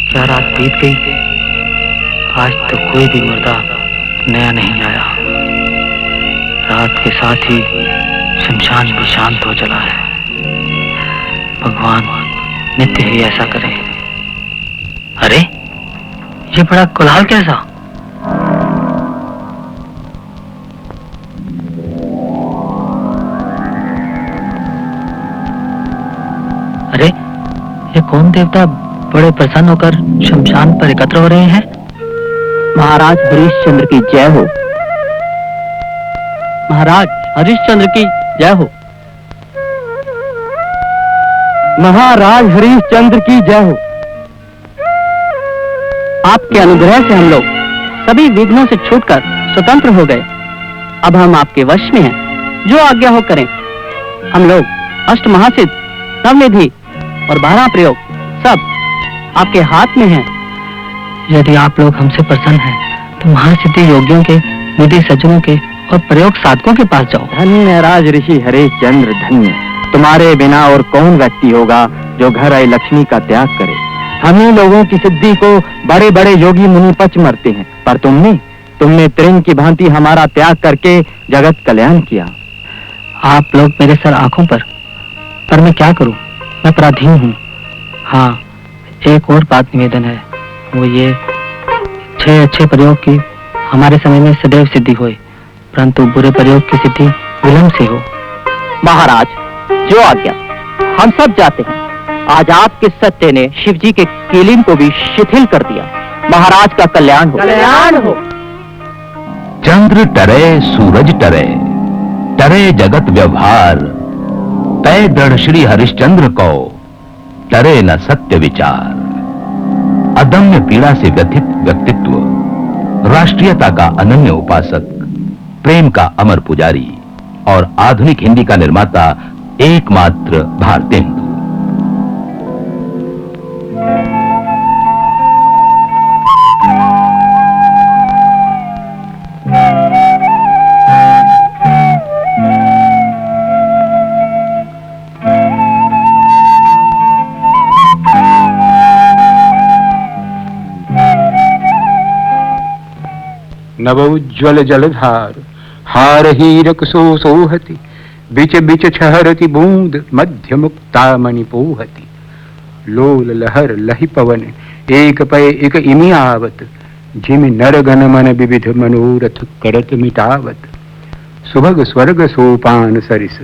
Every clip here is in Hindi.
क्या रात बीत गई, आज तो कोई भी मुर्दा नया नहीं आया। रात के साथ ही शमशान भी शांत हो चला है। भगवान नित्य ही ऐसा करे। अरे ये बड़ा कोलाहल कैसा? अरे ये कौन देवता बड़े प्रसन्न होकर शमशान पर एकत्र हो रहे हैं? महाराज हरिश्चंद्र की जय हो। महाराज हरिश्चंद्र की जय हो। महाराज हरिश्चंद्र की जय हो। आपके अनुग्रह से हम लोग सभी विघ्नों से छूटकर स्वतंत्र हो गए। अब हम आपके वश में हैं। जो आज्ञा हो करें। हम लोग अष्टमहासिद्ध, नवनिधि और 12 प्रयोग सब आपके हाथ में हैं। यदि आप लोग हमसे प्रसन्न हैं तो महासिद्धि योगियों के, निधि सज्जनों के और प्रयोग साधकों के पास जाओ। धन्य राज ऋषि हरिश्चंद्र, धन्य। तुम्हारे बिना और कौन व्यक्ति होगा जो घर आई लक्ष्मी का त्याग करे। हम ही लोगों की सिद्धि को बड़े बड़े योगी मुनि पच मरते हैं, पर तुमने त्रिंग की भांति हमारा त्याग करके जगत कल्याण किया। आप लोग मेरे सर आंखों पर मैं क्या करूं, मैं पराधीन हूं। हाँ, एक और बात निवेदन है, वो ये 6 अच्छे प्रयोग की हमारे समय में सदैव सिद्धि होए, परंतु बुरे प्रयोग की सिद्धि विलंब से हो। महाराज जो आज्ञा, हम सब जाते हैं। आज आपके सत्य ने शिव जी के कीलिन को भी शिथिल कर दिया। महाराज का कल्याण हो। कल्याण हो। चंद्र टरे सूरज टरे, टरे जगत व्यवहार, तय दृढ़ श्री हरिश्चंद्र को टरे न सत्य विचार। अदम्य पीड़ा से व्यथित व्यक्तित्व, राष्ट्रीयता का अनन्य उपासक, प्रेम का अमर पुजारी और आधुनिक हिंदी का निर्माता एकमात्र भारतेंदु। नवोज्ज्वल जलधार, हार हीरक सोहति, बिच बिच छहरति बूंद, मध्य मुक्ता मणि पोहति। लोल लहर लहि पवन, एक पय एक इमि आवत, जिम नर गण मन विविध मनोरथ करत मिटावत। सुभग स्वर्ग सोपान सरिस,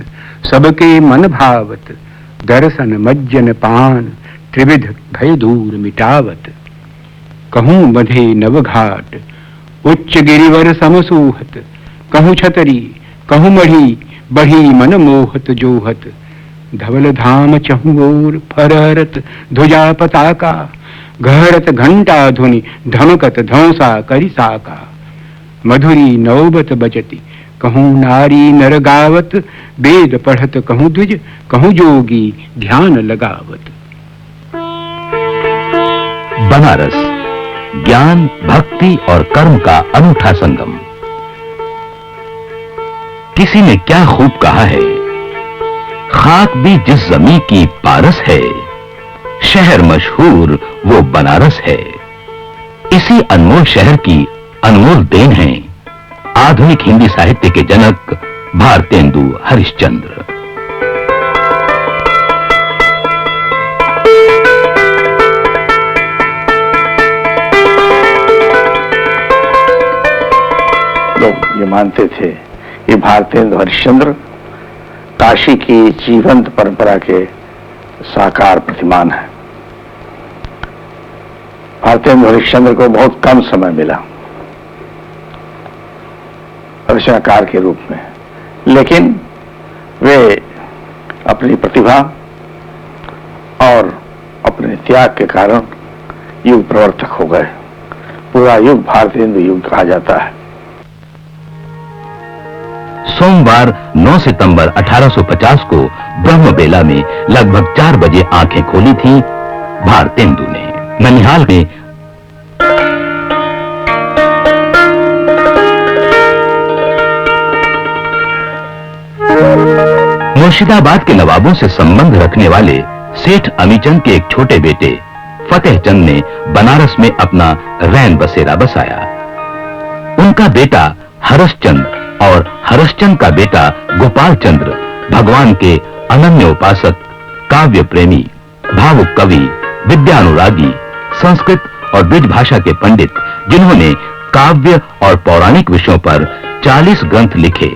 सबके मन भावत, दर्शन मज्जन पान, त्रिविध भय दूर मिटावत। कहूँ बंधे नव घाट, उच्च गिरिवर समसूहत, कहूँ छतरी कहूँ मढ़ी, बढ़ी मन मोहत जोहत। धवल धाम चहुओर फरहरत ध्वजा पताका, घहरत घंटा ध्वनि धमकत धौसा करि साका। मधुरी नौबत बचती, कहूँ नारी नर गावत, वेद पढ़त कहूँ द्विज, कहूँ जोगी ध्यान लगावत। बनारस ज्ञान, भक्ति और कर्म का अनूठा संगम। किसी ने क्या खूब कहा है, खाक भी जिस जमीन की पारस है, शहर मशहूर वो बनारस है। इसी अनमोल शहर की अनमोल देन है आधुनिक हिंदी साहित्य के जनक भारतेंदु हरिश्चंद्र। लोग ये मानते थे कि भारतेंदु हरिश्चंद्र काशी की जीवंत परंपरा के साकार प्रतिमान है। भारतेंदु हरिश्चंद्र को बहुत कम समय मिला रचनाकार के रूप में, लेकिन वे अपनी प्रतिभा और अपने त्याग के कारण युग प्रवर्तक हो गए। पूरा युग भारतेंदु युग कहा जाता है। सोमवार 9 सितंबर 1850 को ब्रह्मबेला में लगभग 4 बजे आंखें खोली थीं भारतेंदु ने। ननिहाल में मुर्शिदाबाद के नवाबों से संबंध रखने वाले सेठ अमीचंद के एक छोटे बेटे फतेहचंद ने बनारस में अपना रैन बसेरा बसाया। उनका बेटा हरश्चंद्र और हरश्चंद्र का बेटा गोपाल चंद्र भगवान के अनन्य उपासक, काव्य प्रेमी, भावुक कवि, विद्यानुरागी, संस्कृत और ब्रिज भाषा के पंडित, जिन्होंने काव्य और पौराणिक विषयों पर 40 ग्रंथ लिखे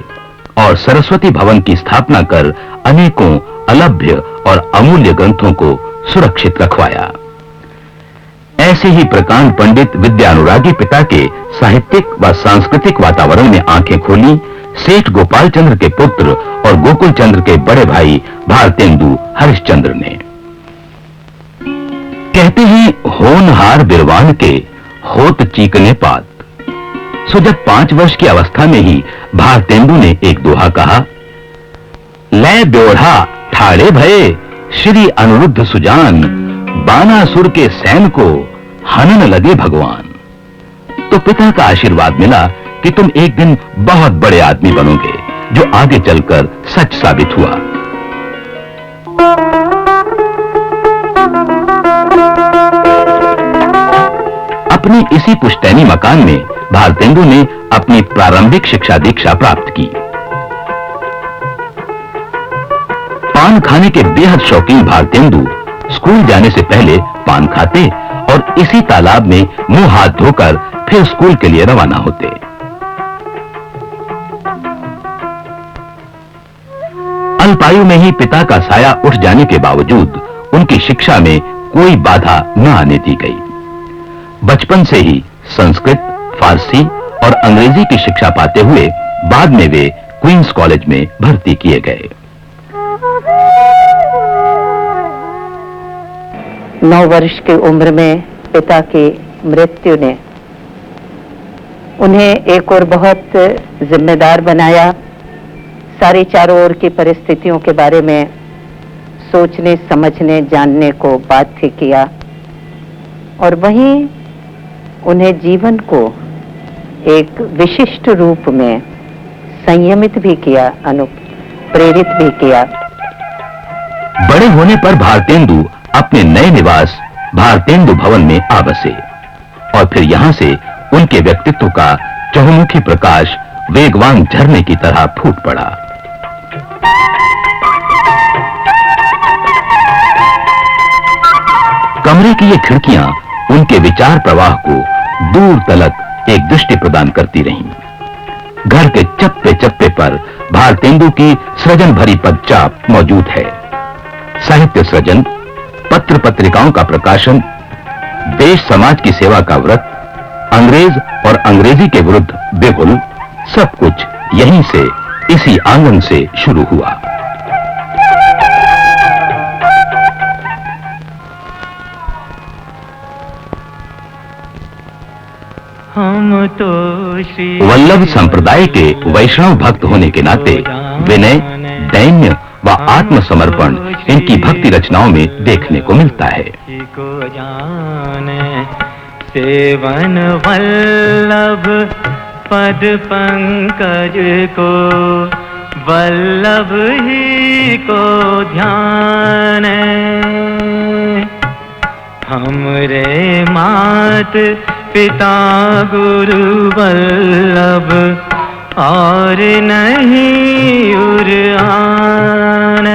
और सरस्वती भवन की स्थापना कर अनेकों अलभ्य और अमूल्य ग्रंथों को सुरक्षित रखवाया। ऐसे ही प्रकांड पंडित विद्यानुरागी पिता के साहित्यिक व सांस्कृतिक वातावरण में आंखें खोली सेठ गोपाल चंद्र के पुत्र और गोकुल चंद्र के बड़े भाई भारतेंदु हरिश्चंद्र ने। कहते हैं होनहार बिरवान के होत चीकने पात। सो जब 5 वर्ष की अवस्था में ही भारतेंदु ने एक दोहा कहा, ले ब्योढ़ा ठाड़े भये श्री अनुरुद्ध सुजान, बानासुर के सैन को हनन लगे भगवान। तो पिता का आशीर्वाद मिला कि तुम एक दिन बहुत बड़े आदमी बनोगे, जो आगे चलकर सच साबित हुआ। अपने इसी पुश्तैनी मकान में भारतेंदु ने अपनी प्रारंभिक शिक्षा दीक्षा प्राप्त की। पान खाने के बेहद शौकीन भारतेंदु स्कूल जाने से पहले पान खाते और इसी तालाब में मुंह हाथ धोकर फिर स्कूल के लिए रवाना होते। अल्पायु में ही पिता का साया उठ जाने के बावजूद उनकी शिक्षा में कोई बाधा न आने दी गई। बचपन से ही संस्कृत, फारसी और अंग्रेजी की शिक्षा पाते हुए बाद में वे क्वींस कॉलेज में भर्ती किए गए। 9 वर्ष की उम्र में पिता की मृत्यु ने उन्हें एक और बहुत जिम्मेदार बनाया। सारी चारों ओर की परिस्थितियों के बारे में सोचने, समझने, जानने को बाध्य किया और वहीं उन्हें जीवन को एक विशिष्ट रूप में संयमित भी किया, प्रेरित भी किया। बड़े होने पर भारतेंदु अपने नए निवास भारतेंदु भवन में आ बसे और फिर यहां से उनके व्यक्तित्व का चहुमुखी प्रकाश वेगवान झरने की तरह फूट पड़ा। कमरे की ये खिड़कियां उनके विचार प्रवाह को दूर तलक एक दृष्टि प्रदान करती रहीं। घर के चप्पे चप्पे पर भारतेंदु की सृजन भरी पदचाप मौजूद है। साहित्य सृजन, पत्र पत्रिकाओं का प्रकाशन, देश समाज की सेवा का व्रत, अंग्रेज और अंग्रेजी के विरुद्ध बिगुल, सब कुछ यहीं से, इसी आंगन से शुरू हुआ। हम तो वल्लभ संप्रदाय के वैष्णव भक्त होने के नाते विनय, दैन्य व आत्मसमर्पण इनकी भक्ति रचनाओं में देखने को मिलता है। को जाने सेवन वल्लभ पद पंकज को, वल्लभ ही को ध्यान। हमरे मात पिता गुरु वल्लभ और नहीं उरान।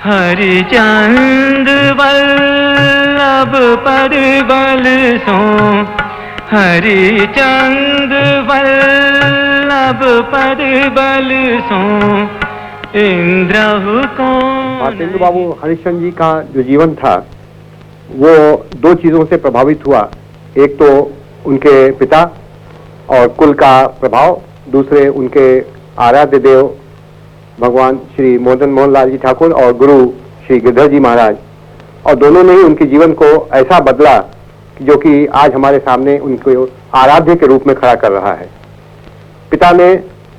हरिचंद वल्लभ पद बल सो, हरिचंद वल्लभ पद बल सो, इंद्र को। भारतेंदु बाबू हरिश्चंद्र जी का जो जीवन था वो 2 चीजों से प्रभावित हुआ। एक तो उनके पिता और कुल का प्रभाव, दूसरे उनके आराध्य देव भगवान श्री मदन मोहन लाल जी ठाकुर और गुरु श्री गिरधर जी महाराज। और दोनों ने ही उनके जीवन को ऐसा बदला जो कि आज हमारे सामने उनको आराध्य के रूप में खड़ा कर रहा है। पिता ने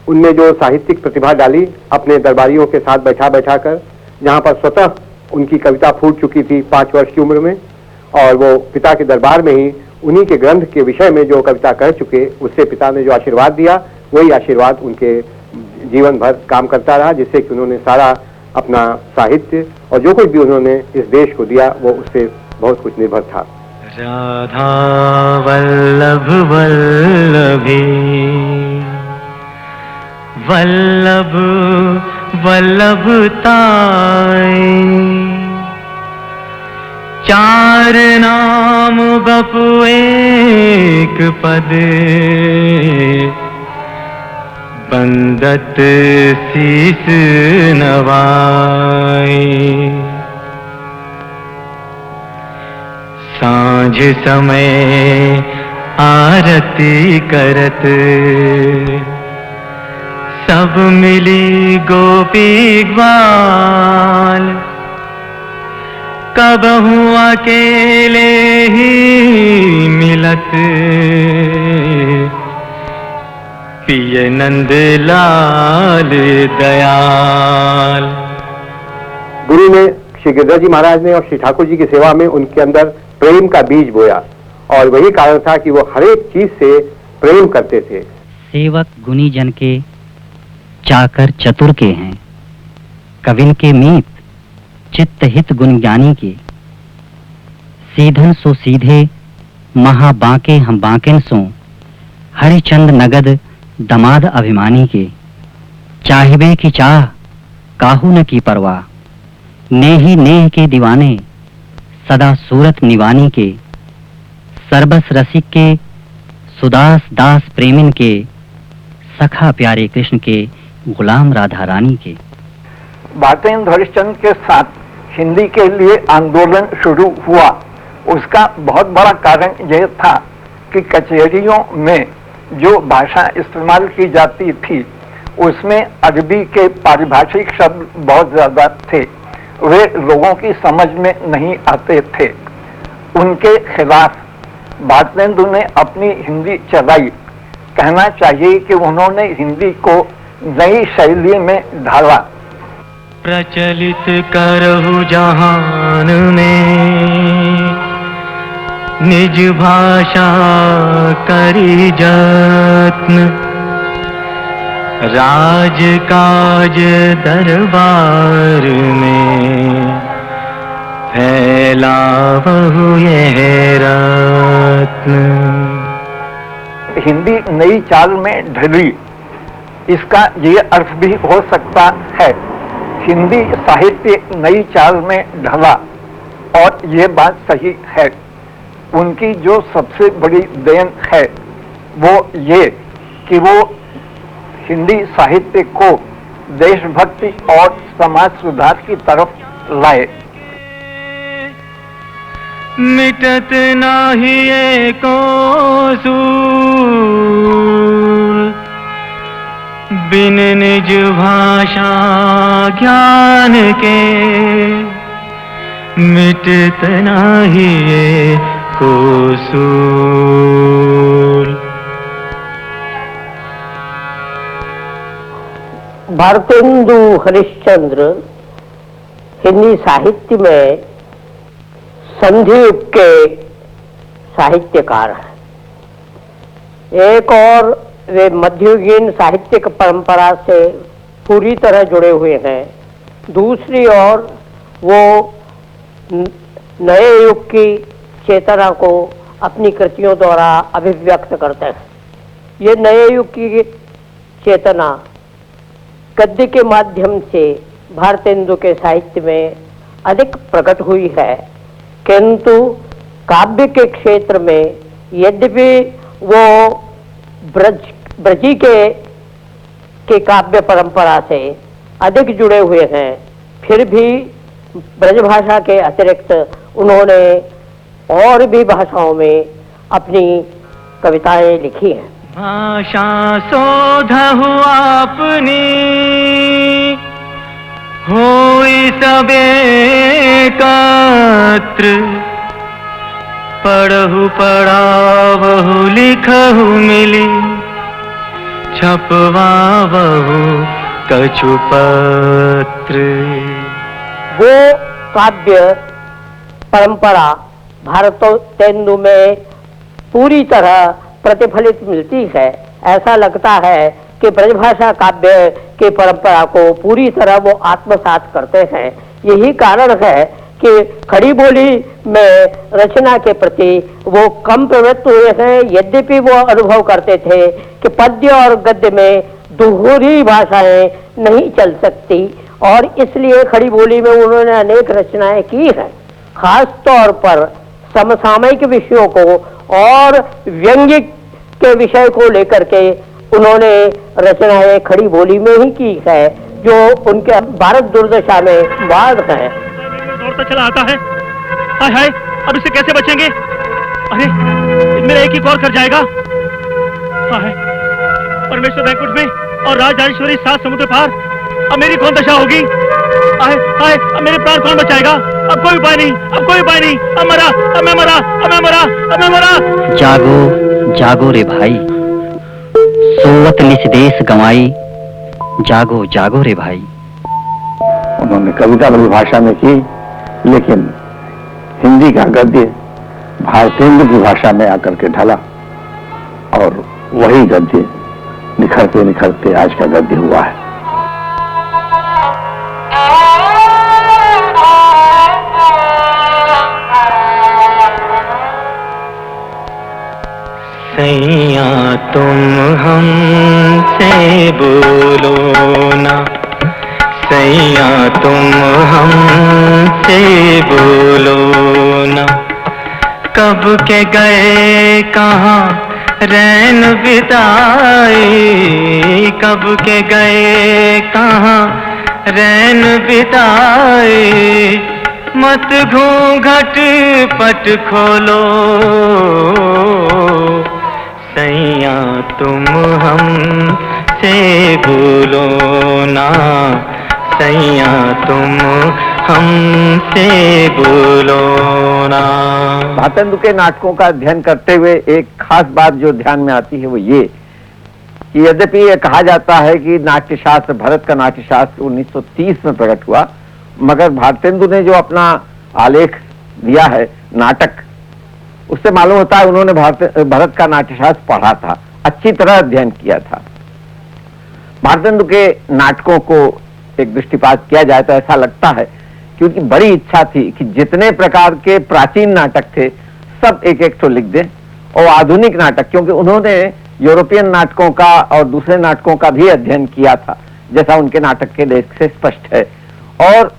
उनमें जो साहित्यिक प्रतिभा डाली, अपने दरबारियों के साथ बैठा बैठा कर, जहाँ पर स्वतः उनकी कविता फूट चुकी थी 5 वर्ष की उम्र में, और वो पिता के दरबार में ही उन्हीं के ग्रंथ के विषय में जो कविता कह चुके, उससे पिता ने जो आशीर्वाद दिया, वही आशीर्वाद उनके जीवन भर काम करता रहा, जिससे कि उन्होंने सारा अपना साहित्य और जो कुछ भी उन्होंने इस देश को दिया वो उससे बहुत कुछ निर्भर था। राधा वल्लभ वल्लभी वल्लभ वल्लभताई, चार नाम बपु एक पद, बंदत शीस नवाई। सांझ समय आरती करत, सब मिली गोपी ग्वाल, कबहू अकेले ही मिलत, पिय नंद लाल दयाल। गुरु ने श्री गिरधर जी महाराज ने और श्री ठाकुर जी की सेवा में उनके अंदर प्रेम का बीज बोया और वही कारण था कि वो हर एक चीज से प्रेम करते थे। सेवक गुनी जन के चाकर चतुर के हैं, कविन के मीत चित्त हित गुण ज्ञानी के, सीधन सो सीधे महा बांके हम बांकेन सो, हरिचंद नगद दमाद अभिमानी के, चाहिबे की चाह काहू न की परवाह, नेही नेह के दीवाने सदा सूरत निवानी के, सरबस रसिक के सुदास दास प्रेमिन के, सखा प्यारे कृष्ण के गुलाम राधा रानी के। भारतेंद्र हरिश्चंद्र के साथ हिंदी के लिए आंदोलन शुरू हुआ। उसका बहुत बड़ा कारण यह था कि कचहरियों में जो भाषा इस्तेमाल की जाती थी उसमें अरबी के पारिभाषिक शब्द बहुत ज्यादा थे, वे लोगों की समझ में नहीं आते थे। उनके खिलाफ भारतेंदु ने अपनी हिंदी चलाई। कहना चाहिए कि उन्होंने हिंदी को नई शैली में ढाला। प्रचलित करहु जहान में निज भाषा करी जत्न, राज काज दरबार में फैलावहु यह रत्न। हिंदी नई चाल में ढली, इसका ये अर्थ भी हो सकता है हिंदी साहित्य नई चाल में ढला, और ये बात सही है। उनकी जो सबसे बड़ी देन है वो ये कि वो हिंदी साहित्य को देशभक्ति और समाज सुधार की तरफ लाए। मिटत नाही एको सूर, बिन निज भाषा ज्ञान के, मिटत नाही एको सूर। भारतेंदु हरिश्चंद्र हिंदी साहित्य में संधि युग के साहित्यकार हैं। एक और वे मध्ययुगीन साहित्यिक परंपरा से पूरी तरह जुड़े हुए हैं, दूसरी ओर वो नए युग की चेतना को अपनी कृतियों द्वारा अभिव्यक्त करते हैं। ये नए युग की चेतना गद्य के माध्यम से भारतेंदु के साहित्य में अधिक प्रकट हुई है, किंतु काव्य के क्षेत्र में यद्यपि वो ब्रजी के काव्य परंपरा से अधिक जुड़े हुए हैं, फिर भी ब्रजभाषा के अतिरिक्त उन्होंने और भी भाषाओं में अपनी कविताएं लिखी हैं। भाषा शोधहु आपनी होई सबे एकत्र, पढ़हु पढ़ावहु लिखहु मिली, छपवावहु कछु पत्र। वो काव्य परंपरा भारतेंदु में पूरी तरह प्रतिफलित मिलती है। ऐसा लगता है कि ब्रजभाषा काव्य की परंपरा को पूरी तरह वो आत्मसात करते हैं। यही कारण है कि खड़ी बोली में रचना के प्रति वो कम प्रवृत्त हुए हैं। यद्यपि वो अनुभव करते थे कि पद्य और गद्य में दोहरी भाषाएं नहीं चल सकती, और इसलिए खड़ी बोली में उन्होंने अनेक रचनाएं की हैं। खास तौर पर समसामयिक विषयों को और व्यंग्य के विषय को लेकर के उन्होंने रचनाएं खड़ी बोली में ही की है, जो उनके भारत दुर्दशा में वाद है। दौड़ता चला आता है, हाय हाय, अब इससे कैसे बचेंगे? अरे मेरा एक ही कॉल कर जाएगा। हाय, परमेश्वर बैंकुट में और राजराजेश्वरी 7 समुद्र पार, अब मेरी कौन दशा होगी? हाय हाय, अब मेरे प्राण कौन बचाएगा? अब कोई उपाय नहीं, अब कोई उपाय नहीं, अब मरा, अब मैं मरा, अब मैं मरा, अब मैं मरा। जागो जागो रे भाई, सोवत निज देश गंवाई, जागो जागो रे भाई। उन्होंने कविता भाषा में की, लेकिन हिंदी का गद्य भारतेंदु की भाषा में आकर के ढला, और वही गद्य निखरते निखरते आज का गद्य हुआ है। सैया तुम हमसे बोलो ना, सैया तुम हमसे बोलो ना, कब के गए कहाँ रैन बिताए, कब के गए कहाँ रैन बिताए, मत घूंघट पट खोलो, सैया तुम हमसे बोलो ना, सैया तुम हमसे बोलो ना। भारतेंदु के नाटकों का अध्ययन करते हुए एक खास बात जो ध्यान में आती है वो ये कि यद्यपि ये कहा जाता है कि नाट्यशास्त्र, भारत का नाट्यशास्त्र 1930 में प्रकट हुआ, मगर भारतेंदु ने जो अपना आलेख दिया है नाटक, उससे मालूम होता है उन्होंने भारत का नाट्यशास्त्र पढ़ा था, अच्छी तरह अध्ययन किया था। भारतेंदु के नाटकों को एक दृष्टिपात किया जाए तो ऐसा लगता है कि उनकी बड़ी इच्छा थी कि जितने प्रकार के प्राचीन नाटक थे सब एक एक तो लिख दें, और आधुनिक नाटक, क्योंकि उन्होंने यूरोपियन नाटकों का और दूसरे नाटकों का भी अध्ययन किया था, जैसा उनके नाटक के लेख से स्पष्ट है, और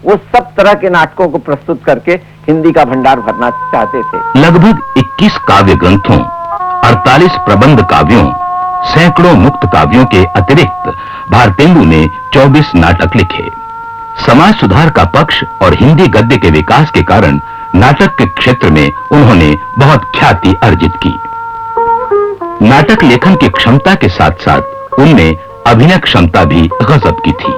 वो सब तरह के नाटकों को प्रस्तुत करके हिंदी का भंडार भरना चाहते थे। लगभग 21 काव्य ग्रंथों, 48 प्रबंध काव्यों, सैकड़ों मुक्त काव्यों के अतिरिक्त भारतेंदु ने 24 नाटक लिखे। समाज सुधार का पक्ष और हिंदी गद्य के विकास के कारण नाटक के क्षेत्र में उन्होंने बहुत ख्याति अर्जित की। नाटक लेखन की क्षमता के साथ साथ उनमें अभिनय क्षमता भी गजब की थी।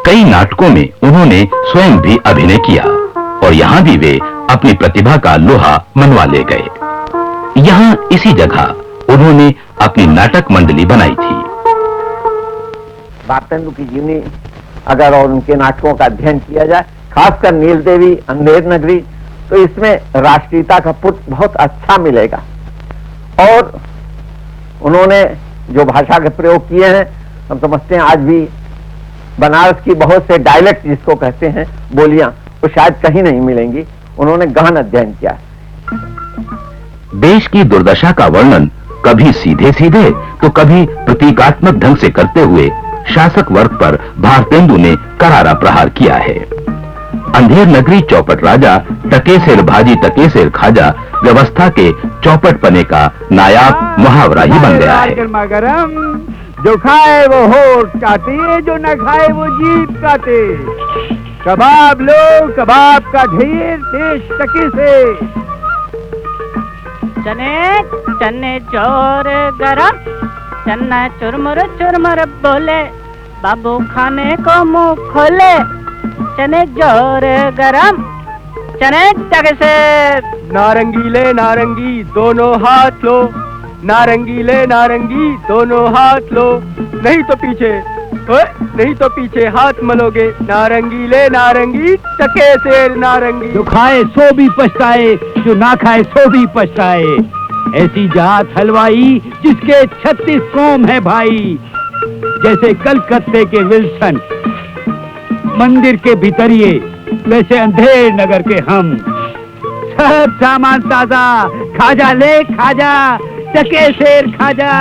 कई नाटकों में उन्होंने स्वयं भी अभिनय किया और यहां भी वे अपनी प्रतिभा का लोहा मनवा ले गए। यहां इसी जगह उन्होंने अपनी नाटक मंडली बनाई थी। भारतेंदु की जीवनी अगर और उनके नाटकों का अध्ययन किया जाए, खासकर नील देवी, अंधेर नगरी, तो इसमें राष्ट्रीयता का पुट बहुत अच्छा मिलेगा। और उन्होंने जो भाषा के प्रयोग किए हैं, हम समझते हैं आज भी बनारस की बहुत से डायलेक्ट जिसको कहते हैं, बोलियां, वो शायद कहीं नहीं मिलेंगी। उन्होंने गहन अध्ययन किया। देश की दुर्दशा का वर्णन कभी सीधे सीधे तो कभी प्रतीकात्मक ढंग से करते हुए शासक वर्ग पर भारतेंदु ने करारा प्रहार किया है। अंधेर नगरी चौपट राजा, टके सेर भाजी टके सेर खाजा व्यवस्था के चौपट पने का नायाब मुहावरा ही बन गया है। गर्मा गरम, जो खाए वो होठ काटे, जो न खाए वो जीभ काटे। कबाब लो, कबाब का ढेर, देश टके से। चने चने चोर गरम, चन्ना चुरमुर चुरमुर बोले, बाबू खाने को मुंह खोले। चने जोर गरम, चने टके से। नारंगी ले नारंगी, दोनों हाथ लो, नारंगी ले नारंगी, दोनों हाथ लो, नहीं तो पीछे, नहीं तो पीछे हाथ मलोगे। नारंगी ले नारंगी, टके से नारंगी। जो खाए सो भी पछताए, जो ना खाए सो भी पछताए। ऐसी जात हलवाई जिसके 36 कौम है भाई। जैसे कलकत्ते के विल्सन, मंदिर के भीतरिए वैसे अंधेर नगर के हम। सब सामान ताजा, खाजा ले खाजा, टके शेर खाजा।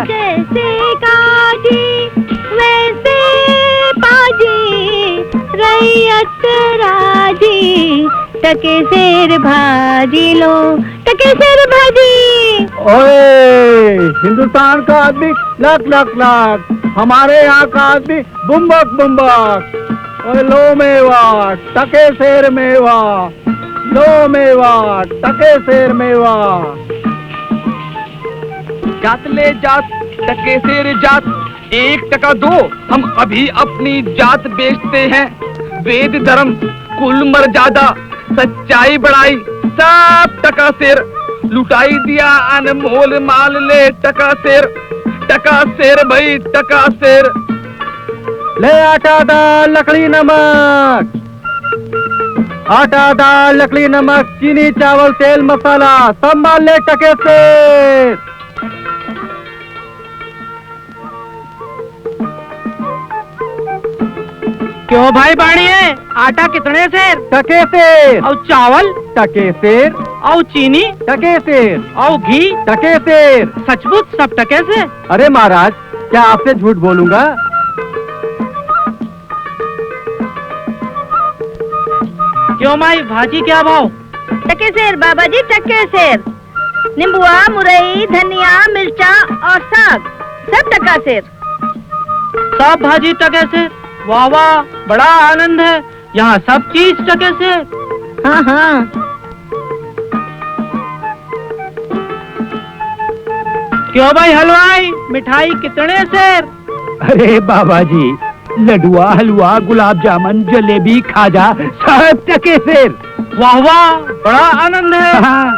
जैसे काजी वैसे पाजी, रैयत राजी, टके शेर भाजी लो, टके शेर भाजी। ओए, हिंदुस्तान का आदमी लाख लाख लाख, हमारे यहाँ का आदमी बुम्बक बुम्बक। ओए लो मेवा, टके शेर मेवा, लो मेवा, टके शेर मेवा। जात ले जात, टके शेर जात, 1 टका दो, हम अभी अपनी जात बेचते हैं। वेद धर्म कुल मर्यादा, सच्चाई बड़ाई सब टका शेर, लुटाई दिया अनमोल माल ले टका शेर, टका शेर भाई टका शेर। ले आटा दाल लकड़ी नमक, आटा दाल लकड़ी नमक, चीनी चावल तेल मसाला, सब माल ले टके शेर। क्यों भाई बाड़िए, आटा कितने शेर? टके शेर। और चावल? टके शेर। और चीनी? टके शेर। और घी? टके शेर। सचमुच सब टके से? अरे महाराज, क्या आपसे झूठ बोलूंगा? क्यों माई, भाजी क्या भाव? टके शेर बाबा जी, टके शेर। नींबुआ, मुरई, धनिया, मिर्चा और साग सब टका शेर। सब भाजी टके शेर? वाह वाह, बड़ा आनंद है, यहाँ सब चीज टके शेर। हाँ हाँ। क्यों भाई हलवाई, मिठाई कितने शेर? अरे बाबा जी, लडुआ, हलवा, गुलाब जामुन, जलेबी, खाजा सब टके शेर। वाह वाह, बड़ा आनंद है। हाँ।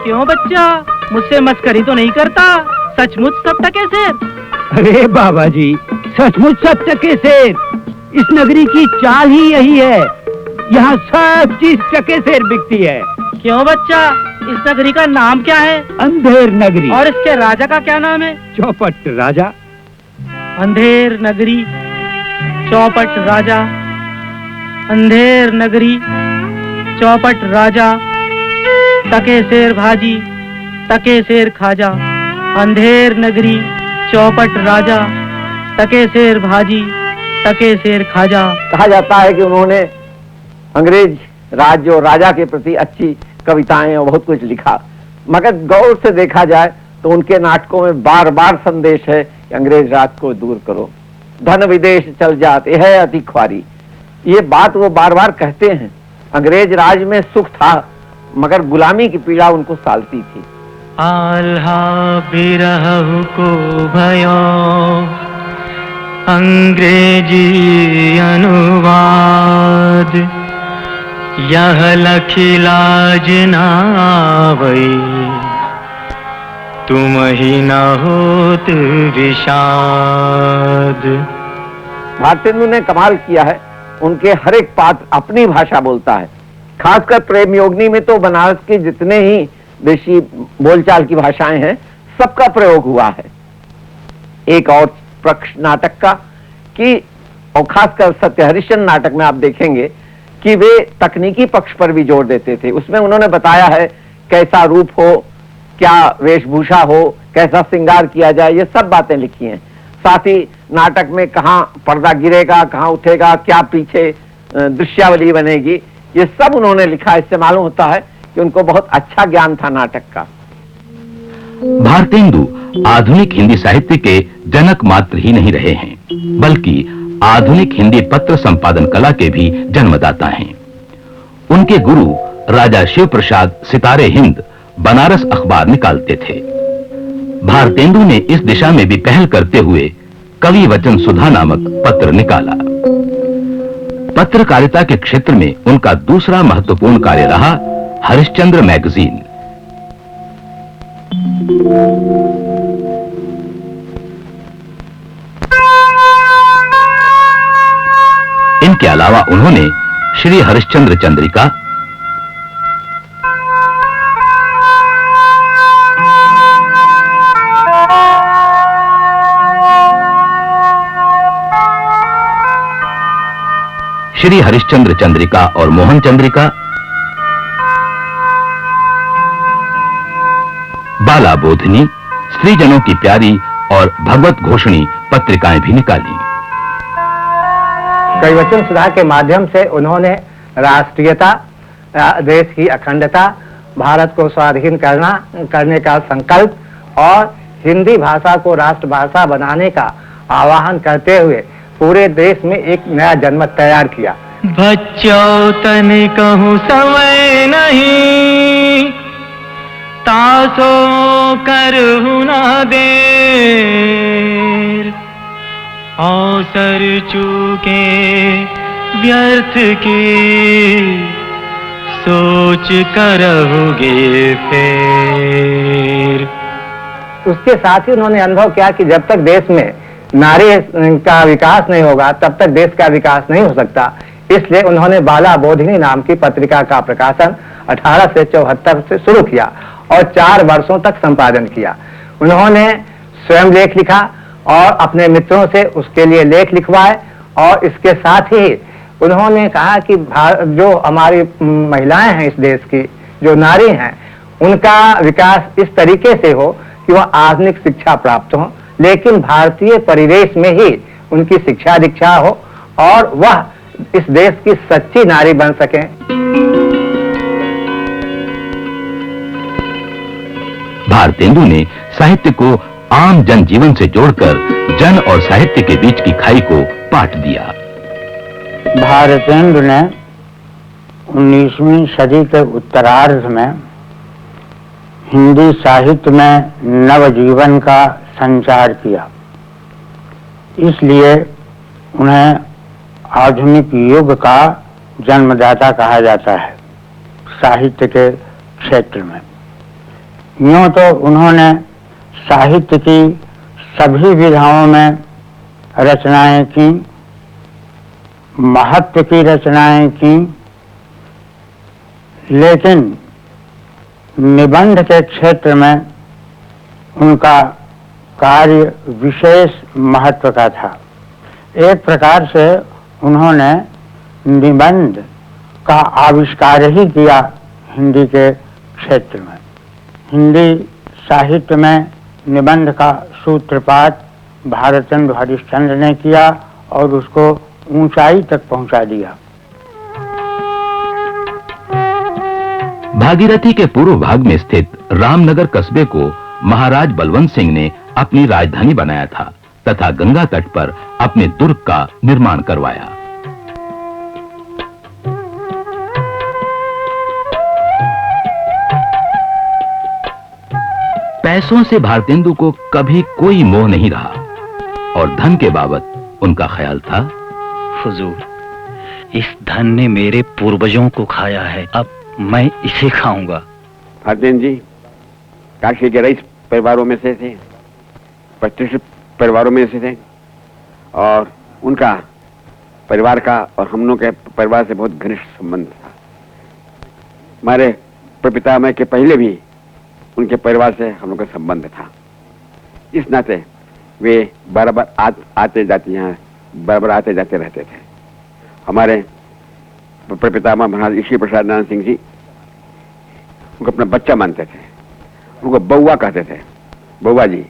क्यों बच्चा, मुझसे मस्करी तो नहीं करता? सचमुच सब टके शेर? अरे बाबा जी, सचमुच सब टके शेर। इस नगरी की चाल ही यही है, यहाँ सब चीज टके शेर बिकती है। क्यों बच्चा, इस नगरी का नाम क्या है? अंधेर नगरी। और इसके राजा का क्या नाम है? चौपट राजा। अंधेर नगरी, चौपट राजा, अंधेर नगरी, चौपट राजा, टके शेर भाजी, टके शेर खाजा। अंधेर नगरी, चौपट राजा, टके शेर भाजी, टके शेर खाजा। कहा जाता है कि उन्होंने अंग्रेज राज्य और राजा के प्रति अच्छी कविताएं और बहुत कुछ लिखा, मगर गौर से देखा जाए तो उनके नाटकों में बार बार संदेश है कि अंग्रेज राज को दूर करो, धन विदेश चल जाते है अति ख्वारी। ये बात वो बार बार कहते हैं। अंग्रेज राज में सुख था, मगर गुलामी की पीड़ा उनको सालती थी। आल्हा बिरहु को भयो, अंग्रेजी अनुवाद, यह लखी लाज नावई, तुम ही न होत विषाद। भारतेंदु ने कमाल किया है, उनके हर एक पात्र अपनी भाषा बोलता है। खासकर प्रेम योगिनी में तो बनारस के जितने ही देशी बोलचाल की भाषाएं हैं, सबका प्रयोग हुआ है। एक और पक्ष नाटक का कि, और खासकर सत्य हरिश्चंद्र नाटक में आप देखेंगे कि वे तकनीकी पक्ष पर भी जोर देते थे। उसमें उन्होंने बताया है कैसा रूप हो, क्या वेशभूषा हो, कैसा श्रृंगार किया जाए, ये सब बातें लिखी हैं। साथ ही नाटक में कहाँ पर्दा गिरेगा, कहाँ उठेगा, क्या पीछे दृश्यावली बनेगी, ये सब उन्होंने लिखा। इससे मालूम होता है कि उनको बहुत अच्छा ज्ञान था नाटक का। भारतेंदु आधुनिक हिंदी साहित्य के जनक मात्र ही नहीं रहे हैं, बल्कि आधुनिक हिंदी पत्र संपादन कला के भी जन्मदाता हैं। उनके गुरु राजा शिव प्रसाद सितारे हिंद बनारस अखबार निकालते थे। भारतेंदु ने इस दिशा में भी पहल करते हुए कवि वचन सुधा नामक पत्र निकाला। पत्रकारिता के क्षेत्र में उनका दूसरा महत्वपूर्ण कार्य रहा हरिश्चंद्र मैगजीन। इनके अलावा उन्होंने श्री हरिश्चंद्र चंद्रिका, श्री हरिश्चंद्र चंद्रिका और मोहन चंद्रिका, बाला बोधनी, स्त्रीजनों की प्यारी और भगवत घोषणी पत्रिकाएं भी निकाली। कविवचन सुधा के माध्यम से उन्होंने राष्ट्रीयता, देश की अखंडता, भारत को स्वाधीन करने का संकल्प और हिंदी भाषा को राष्ट्रभाषा बनाने का आह्वान करते हुए पूरे देश में एक नया जनमत तैयार किया। बच्चों तन कहूँ समय नहीं, तासो करहु ना देर, अवसर चूके व्यर्थ की, सोच करहुगे फेर। उसके साथ ही उन्होंने अनुभव किया कि जब तक देश में नारी का विकास नहीं होगा तब तक देश का विकास नहीं हो सकता। इसलिए उन्होंने बाला बोधिनी नाम की पत्रिका का प्रकाशन 1874 से शुरू किया और 4 वर्षों तक संपादन किया। उन्होंने स्वयं लेख लिखा और अपने मित्रों से उसके लिए लेख लिखवाए और इसके साथ ही उन्होंने कहा कि जो हमारी महिलाएं हैं इस देश की, जो नारी हैं, उनका विकास इस तरीके से हो कि वह आधुनिक शिक्षा प्राप्त हो, लेकिन भारतीय परिवेश में ही उनकी शिक्षा दीक्षा हो और वह इस देश की सच्ची नारी बन सकें। भारतेंदु ने साहित्य को आम जनजीवन से जोड़कर जन और साहित्य के बीच की खाई को पाट दिया। भारतेंदु ने 19वीं सदी के उत्तरार्ध में हिंदी साहित्य में नवजीवन का संचार किया। इसलिए उन्हें आधुनिक युग का जन्मदाता कहा जाता है साहित्य के क्षेत्र में। यूं तो उन्होंने साहित्य की सभी विधाओं में रचनाएं की, महत्व की रचनाएं की, लेकिन निबंध के क्षेत्र में उनका कार्य विशेष महत्व का था। एक प्रकार से उन्होंने निबंध का आविष्कार ही किया हिंदी के क्षेत्र में। हिंदी साहित्य में निबंध का सूत्रपात भारतेंदु हरिश्चंद्र ने किया और उसको ऊंचाई तक पहुंचा दिया। भागीरथी के पूर्व भाग में स्थित रामनगर कस्बे को महाराज बलवंत सिंह ने अपनी राजधानी बनाया था तथा गंगा तट पर अपने दुर्ग का निर्माण करवाया। पैसों से भारतेंदु को कभी कोई मोह नहीं रहा और धन के बाबत उनका ख्याल था, हुजूर, इस धन ने मेरे पूर्वजों को खाया है, अब मैं इसे खाऊंगा। भारतेंदु जी काशी के रईस परिवारों में से थे, प्रतिष्ठित परिवारों में से थे और उनका परिवार का और हम लोग के परिवार से बहुत घनिष्ठ संबंध था। हमारे पितामह के पहले भी उनके परिवार से हम लोग का संबंध था। इस नाते वे बार-बार आते जाते यहाँ बार-बार आते जाते रहते थे। हमारे पितामह महाराज ईश्वर प्रसाद नारायण सिंह जी उनको अपना बच्चा मानते थे, उनको बउआ कहते थे। बउआ जी,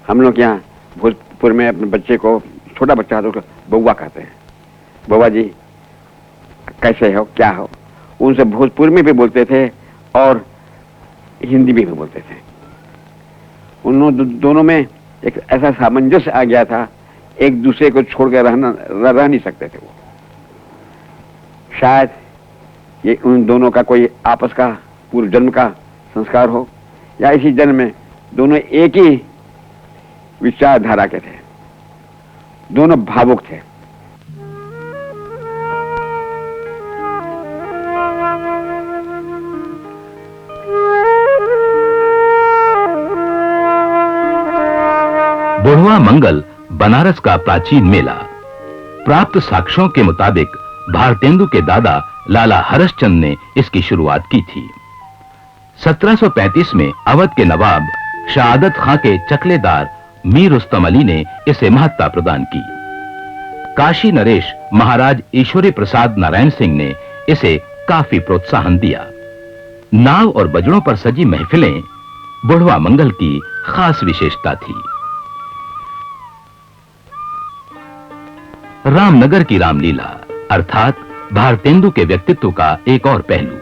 हम लोग यहाँ भोजपुर में अपने बच्चे को, छोटा बच्चा तो बउआ कहते हैं। बउआ जी कैसे हो, क्या हो, उनसे भोजपुर में भी बोलते थे और हिंदी में भी बोलते थे। उन दोनों में एक ऐसा सामंजस्य आ गया था, एक दूसरे को छोड़कर रह नहीं सकते थे वो। शायद ये उन दोनों का कोई आपस का पूर्व जन्म का संस्कार हो या इसी जन्म में दोनों एक ही विचारधारा के थे, दोनों भावुक थे। बुढ़वा मंगल बनारस का प्राचीन मेला। प्राप्त साक्ष्यों के मुताबिक भारतेंदु के दादा लाला हरश्चंद ने इसकी शुरुआत की थी। 1735 में अवध के नवाब शहादत खां के चकलेदार मीर रुस्तम अली ने इसे महत्ता प्रदान की। काशी नरेश महाराज ईश्वरी प्रसाद नारायण सिंह ने इसे काफी प्रोत्साहन दिया। नाव और बजड़ों पर सजी महफिलें बुढ़वा मंगल की खास विशेषता थी। रामनगर की रामलीला अर्थात भारतेंदु के व्यक्तित्व का एक और पहलू।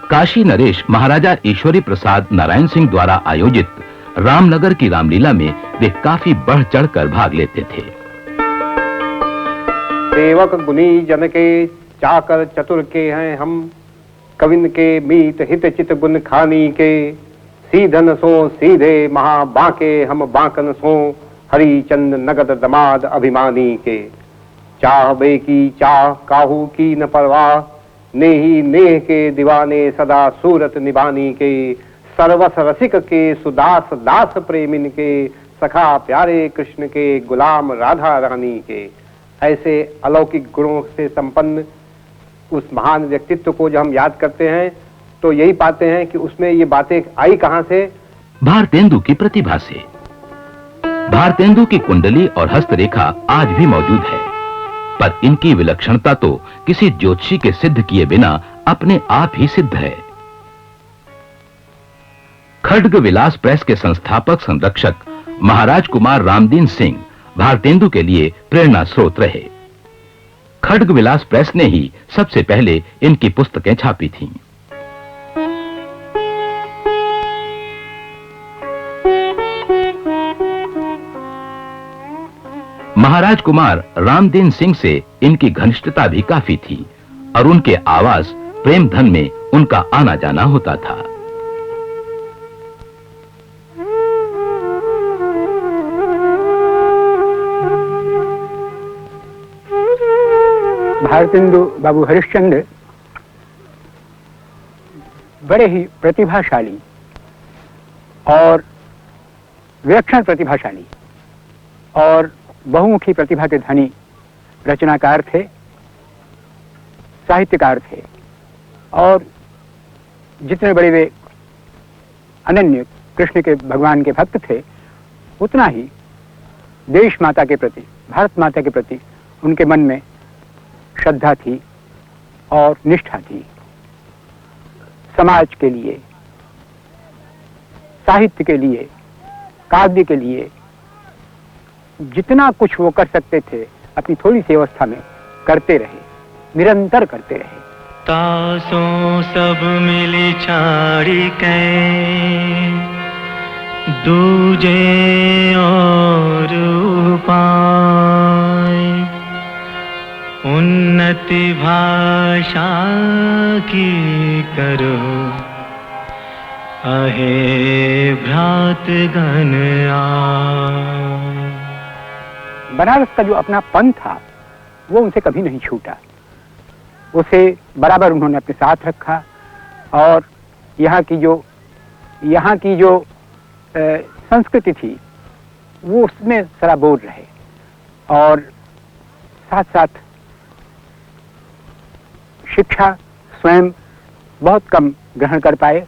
काशी नरेश महाराजा ईश्वरी प्रसाद नारायण सिंह द्वारा आयोजित रामनगर की रामलीला में वे काफी बढ़ चढ़कर भाग लेते थे। सेवक गुनी जन के चाकर चतुर के हैं हम, कविन के मीत हित चित गुन खानी के, सीधन सो सीधे महा बांके हम बांकन सो, हरिचंद नगद दमाद अभिमानी के। चाह बे की चाह काहू की न परवाह, नेही नेह के दीवाने सदा सूरत निभानी के, सर्वस रसिक के सुदास दास प्रेमिन के, सखा प्यारे कृष्ण के गुलाम राधा रानी के। ऐसे अलौकिक गुणों से संपन्न उस महान व्यक्तित्व को जब हम याद करते हैं तो यही पाते हैं कि उसमें ये बातें आई कहां से? भारतेंदु की प्रतिभा से। भारतेंदु की कुंडली और हस्तरेखा आज भी मौजूद है, पर इनकी विलक्षणता तो किसी ज्योतिषी के सिद्ध किए बिना अपने आप ही सिद्ध है। खड्ग विलास प्रेस के संस्थापक संरक्षक महाराज कुमार रामदीन सिंह भारतेंदु के लिए प्रेरणा स्रोत रहे। खड्ग विलास प्रेस ने ही सबसे पहले इनकी पुस्तकें छापी थीं। महाराज कुमार रामदीन सिंह से इनकी घनिष्ठता भी काफी थी और उनके आवास प्रेमधन में उनका आना जाना होता था। भारतेंदु बाबू हरिश्चंद्र बड़े ही प्रतिभाशाली और विलक्षण प्रतिभाशाली और बहुमुखी प्रतिभा के धनी रचनाकार थे, साहित्यकार थे और जितने बड़े वे अनन्य कृष्ण के भगवान के भक्त थे, उतना ही देश माता के प्रति, भारत माता के प्रति उनके मन में श्रद्धा थी और निष्ठा थी। समाज के लिए, साहित्य के लिए, काव्य के लिए जितना कुछ वो कर सकते थे अपनी थोड़ी सी अवस्था में करते रहे, निरंतर करते रहे। तासों सब मिली छाड़ी के दूजे और उपाय, उन्नति भाषा की करो अहे भ्रात गण आ। बनारस का जो अपना पंथ था वो उनसे कभी नहीं छूटा, उसे बराबर उन्होंने अपने साथ रखा और यहाँ की जो संस्कृति थी वो उसमें सराबोर रहे और साथ साथ शिक्षा स्वयं बहुत कम ग्रहण कर पाए,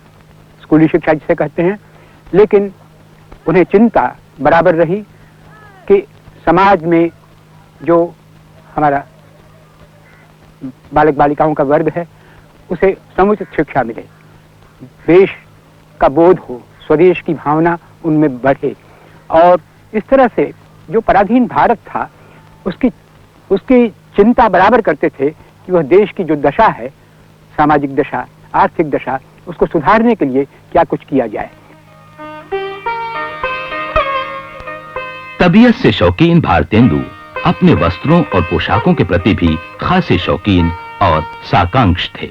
स्कूली शिक्षा जिसे कहते हैं, लेकिन उन्हें चिंता बराबर रही कि समाज में जो हमारा बालक बालिकाओं का वर्ग है उसे समुचित शिक्षा मिले, देश का बोध हो, स्वदेश की भावना उनमें बढ़े और इस तरह से जो पराधीन भारत था उसकी चिंता बराबर करते थे कि वह देश की जो दशा है, सामाजिक दशा, आर्थिक दशा, उसको सुधारने के लिए क्या कुछ किया जाए। तबीयत से शौकीन भारतेंदु अपने वस्त्रों और पोशाकों के प्रति भी खासे शौकीन और साकांक्ष थे।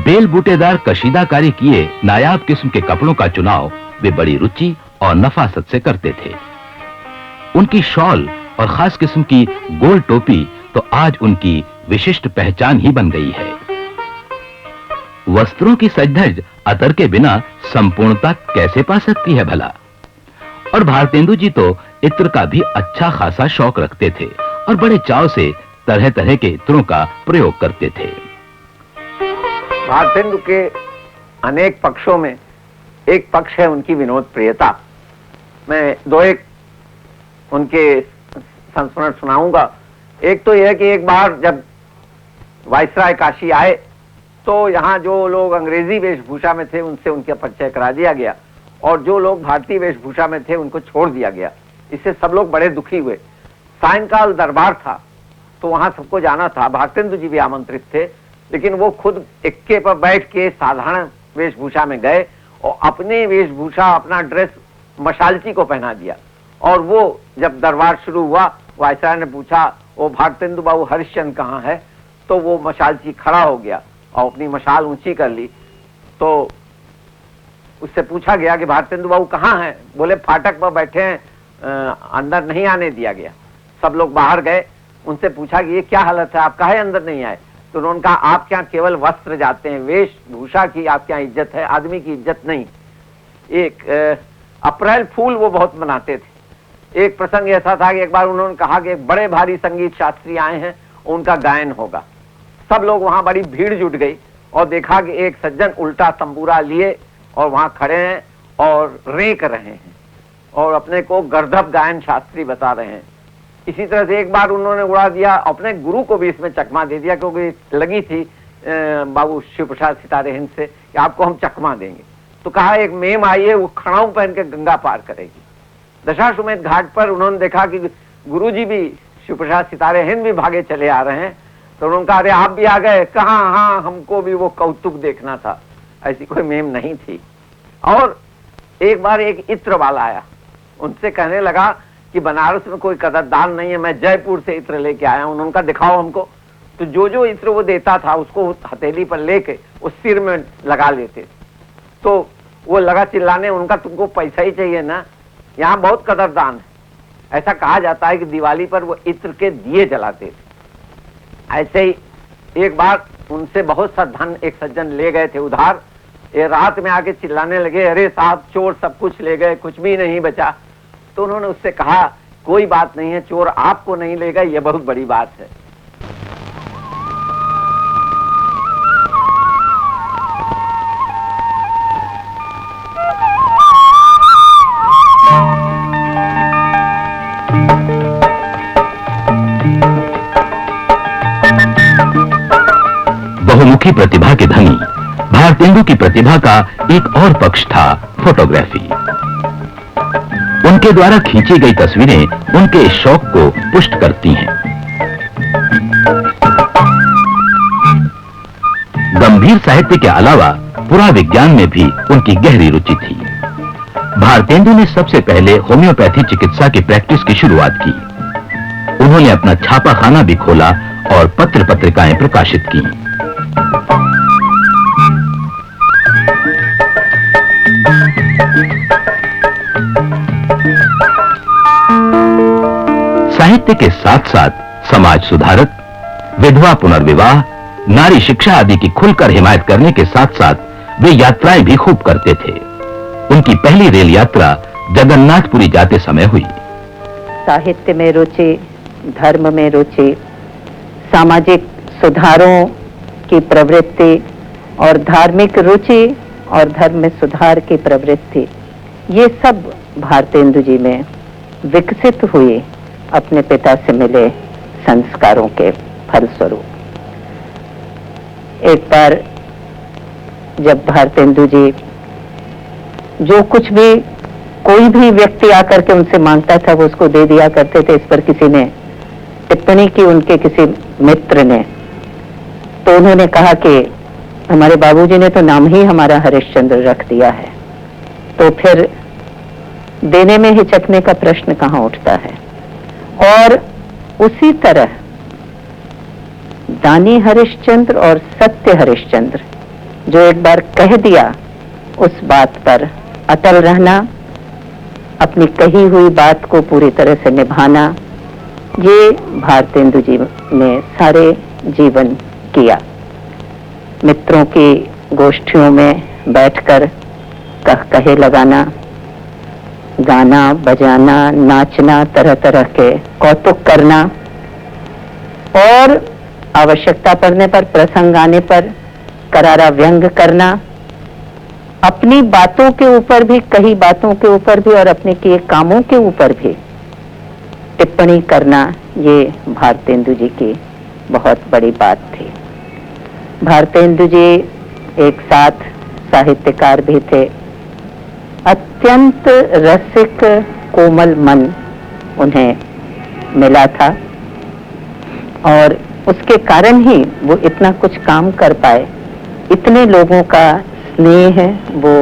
बेल बूटेदार कशीदाकारी किए नायाब किस्म के कपड़ों का चुनाव वे बड़ी रुचि और नफासत से करते थे। उनकी शॉल और खास किस्म की गोल टोपी तो आज उनकी विशिष्ट पहचान ही बन गई है। वस्त्रों की सज-धज अतर के बिना संपूर्णता कैसे पा सकती है भला? और भारतेंदु जी तो इत्र का भी अच्छा खासा शौक रखते थे और बड़े चाव से तरह तरह के इत्रों का प्रयोग करते थे। भारतेंदु के अनेक पक्षों में एक पक्ष है उनकी विनोद प्रियता। मैं दो एक उनके संस्मरण सुनाऊंगा। एक तो यह कि एक बार जब वायसराय काशी आए तो यहाँ जो लोग अंग्रेजी वेशभूषा में थे उनसे उनका परिचय करा दिया गया और जो लोग भारतीय वेशभूषा में थे उनको छोड़ दिया गया। इससे सब लोग बड़े दुखी हुए। सायंकाल दरबार था तो वहां सबको जाना था। भारतेंदु जी भी आमंत्रित थे, लेकिन वो खुद इक्के पर बैठ के साधारण वेशभूषा में गए और अपनी वेशभूषा, अपना ड्रेस मशालची को पहना दिया। और वो जब दरबार शुरू हुआ, वायसराय ने पूछा वो भारतेंदु बाबू हरिश्चंद्र कहाँ है, तो वो मशालची खड़ा हो गया और अपनी मशाल ऊंची कर ली। तो उससे पूछा गया कि भारतेंदु बाबू कहाँ हैं? बोले फाटक पर बैठे हैं, अंदर नहीं आने दिया गया। सब लोग बाहर गए। उनसे पूछा कि ये क्या हालत है, आप काहे अंदर नहीं आए? तो उन्होंने कहा आपके यहाँ केवल वस्त्र जाते हैं, वेशभूषा की आपके यहाँ इज्जत है, आदमी की इज्जत नहीं। एक अप्रैल फूल वो बहुत मनाते थे। एक प्रसंग ऐसा था कि एक बार उन्होंने कहा कि एक बड़े भारी संगीत शास्त्री आए हैं, उनका गायन होगा। सब लोग वहां बड़ी भीड़ जुट गई और देखा कि एक सज्जन उल्टा तंबूरा लिए और वहां खड़े हैं और रेंक रहे हैं और अपने को गर्दभ गायन शास्त्री बता रहे हैं। इसी तरह से एक बार उन्होंने उड़ा दिया, अपने गुरु को भी इसमें चकमा दे दिया, क्योंकि लगी थी बाबू शिव प्रसाद सितारे हिंद से कि आपको हम चकमा देंगे। तो कहा एक मेम आई है, वो खड़ाऊ पहन के गंगा पार करेगी। दशाश्वमेध घाट पर उन्होंने देखा कि गुरु जी भी, शिव प्रसाद सितारे हिंद भी भागे चले आ रहे हैं। तो उन्होंने कहा अरे आप भी आ गए? कहा हाँ, हमको भी वो कौतुक देखना था। ऐसी कोई मेम नहीं थी। और एक बार एक इत्र वाला आया, उनसे कहने लगा कि बनारस में कोई कदरदान नहीं है, मैं जयपुर से इत्र लेके आया हूं। उन्होंने कहा दिखाओ हमको। तो जो जो इत्र वो देता था उसको हथेली पर लेके उस सिर में लगा लेते। तो वो लगा चिल्लाने, उनका तुमको पैसा ही चाहिए ना, यहाँ बहुत कदरदान है। ऐसा कहा जाता है कि दिवाली पर वो इत्र के दिए जलाते थे। ऐसे ही एक बार उनसे बहुत सा धन एक सज्जन ले गए थे उधार। ये रात में आके चिल्लाने लगे, अरे साहब चोर सब कुछ ले गए, कुछ भी नहीं बचा। तो उन्होंने उससे कहा कोई बात नहीं है, चोर आपको नहीं ले गए, ये बहुत बड़ी बात है। बहुमुखी प्रतिभा के धनी भारतेंदु की प्रतिभा का एक और पक्ष था फोटोग्राफी। उनके द्वारा खींची गई तस्वीरें उनके शौक को पुष्ट करती हैं। गंभीर साहित्य के अलावा पुरा विज्ञान में भी उनकी गहरी रुचि थी। भारतेंदु ने सबसे पहले होम्योपैथी चिकित्सा की प्रैक्टिस की शुरुआत की। उन्होंने अपना छापाखाना भी खोला और पत्र पत्रिकाएं प्रकाशित की। साहित्य के साथ साथ समाज सुधारक, विधवा पुनर्विवाह, नारी शिक्षा आदि की खुलकर हिमायत करने के साथ साथ वे यात्राएं भी खूब करते थे। उनकी पहली रेल यात्रा जगन्नाथपुरी जाते समय हुई। साहित्य में रुचि, धर्म में रुचि, सामाजिक सुधारों की प्रवृत्ति और धार्मिक रुचि और धर्म में सुधार की प्रवृत्ति, ये सब भारतेंदु जी में विकसित हुई अपने पिता से मिले संस्कारों के फलस्वरूप। एक बार जब भारतेंदु जी जो कुछ भी कोई भी व्यक्ति आकर के उनसे मांगता था वो उसको दे दिया करते थे। इस पर किसी ने टिप्पणी की, उनके किसी मित्र ने। तो उन्होंने कहा कि हमारे बाबूजी ने तो नाम ही हमारा हरिश्चंद्र रख दिया है, तो फिर देने में हिचकने का प्रश्न कहां उठता है। और उसी तरह दानी हरिश्चंद्र और सत्य हरिश्चंद्र जो एक बार कह दिया, उस बात पर अटल रहना, अपनी कही हुई बात को पूरी तरह से निभाना, ये भारतेंदु जी ने सारे जीवन किया। मित्रों की गोष्ठियों में बैठकर कहे लगाना, गाना बजाना, नाचना, तरह तरह के कौतुक करना और आवश्यकता पड़ने पर, प्रसंग आने पर करारा व्यंग करना, अपनी बातों के ऊपर भी, कही बातों के ऊपर भी और अपने किए कामों के ऊपर भी टिप्पणी करना ये भारतेंदु जी की बहुत बड़ी बात थी। भारतेंदु जी एक साथ साहित्यकार भी थे। अत्यंत रसिक कोमल मन उन्हें मिला था और उसके कारण ही वो इतना कुछ काम कर पाए, इतने लोगों का स्नेह वो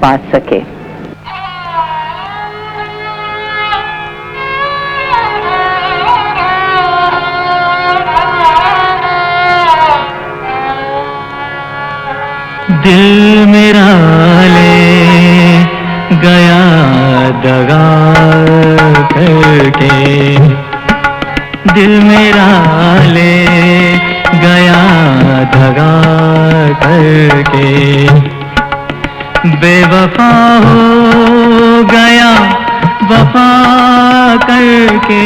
पा सके। दिल मेरा ले गया दगा करके, दिल मेरा ले गया दगा करके, बेवफा हो गया वफा करके,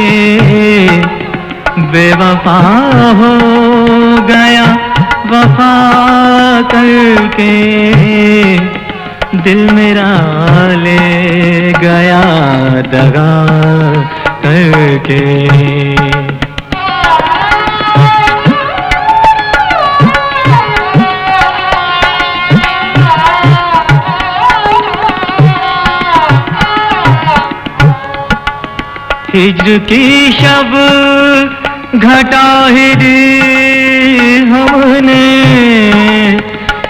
बेवफा हो गया वफा करके, दिल मेरा ले गया दगा करके। हिज्र की शब घटा ही दी हमने,